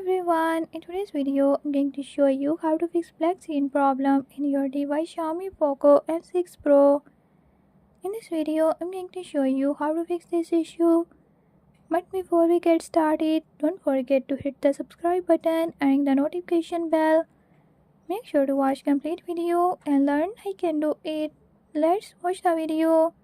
everyone, in today's video I'm going to show you how to fix black screen problem in your device Xiaomi Poco F6 Pro. In this video I'm going to show you how to fix this issue. But before we get started, don't forget to hit the subscribe button and ring the notification bell. Make sure to watch complete video and learn I can do it. Let's watch the video.